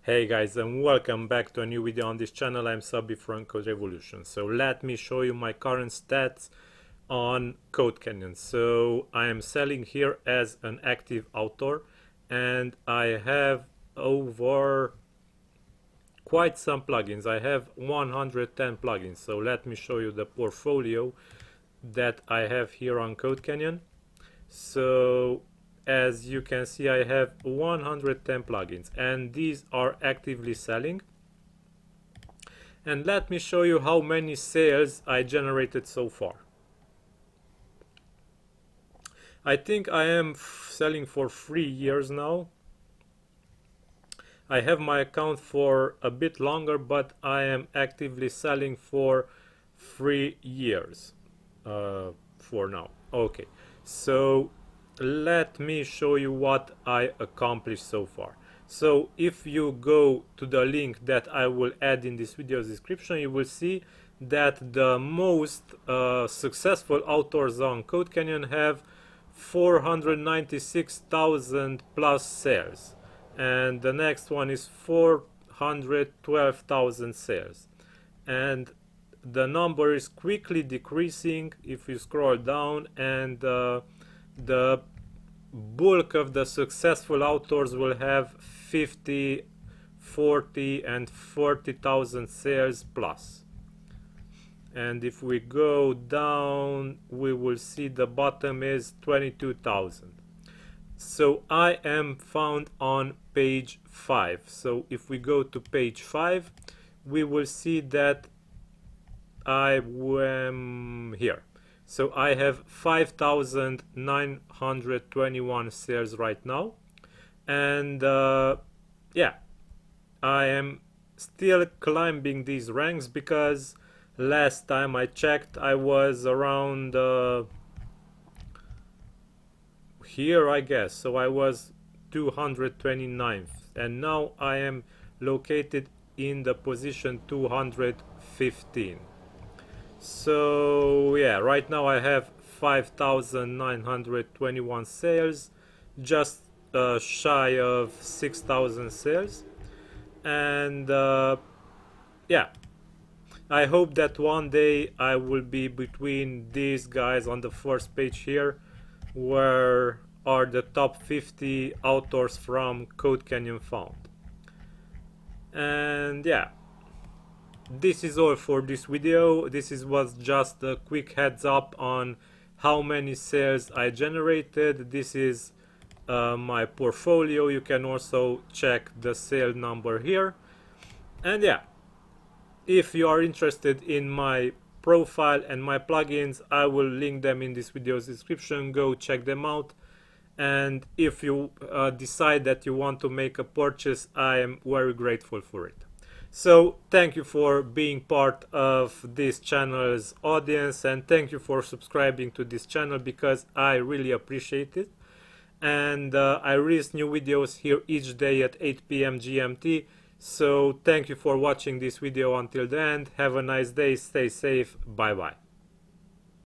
Hey guys, and welcome back to a new video on this channel. I'm Sabi from Code Revolution. So let me show you my current stats on CodeCanyon. So I am selling here as an active author, and I have over quite some plugins. I have 110 plugins. So let me show you the portfolio that I have here on CodeCanyon. So as you can see, I have 110 plugins and these are actively selling. And let me show you how many sales I generated so far. I think I am selling for 3 years now. I have my account for a bit longer, but I am actively selling for 3 years for now. Okay, so let me show you what I accomplished so far. So if you go to the link that I will add in this video's description, you will see that the most successful authors on CodeCanyon have 496,000 plus sales, and the next one is 412,000 sales, and the number is quickly decreasing if you scroll down, and the bulk of the successful authors will have 50, 40 and 40,000 sales plus. And if we go down, we will see the bottom is 22,000. So I am found on page 5. So if we go to page 5, we will see that I am here. So I have 5,921 sales right now, and yeah, I am still climbing these ranks because last time I checked I was around here, I guess. So I was 229th, and now I am located in the position 215. So yeah, right now I have 5,921 sales, just shy of 6,000 sales, and yeah, I hope that one day I will be between these guys on the first page here, where are the top 50 authors from CodeCanyon found. And yeah, this is all for this video. This was just a quick heads up on how many sales I generated. This is my portfolio. You can also check the sale number here. And yeah, if you are interested in my profile and my plugins, I will link them in this video's description. Go check them out. And if you decide that you want to make a purchase, I am very grateful for it. So thank you for being part of this channel's audience, and thank you for subscribing to this channel because I really appreciate it. And I release new videos here each day at 8 p.m. GMT. So thank you for watching this video until the end. Have a nice day, stay safe, bye bye.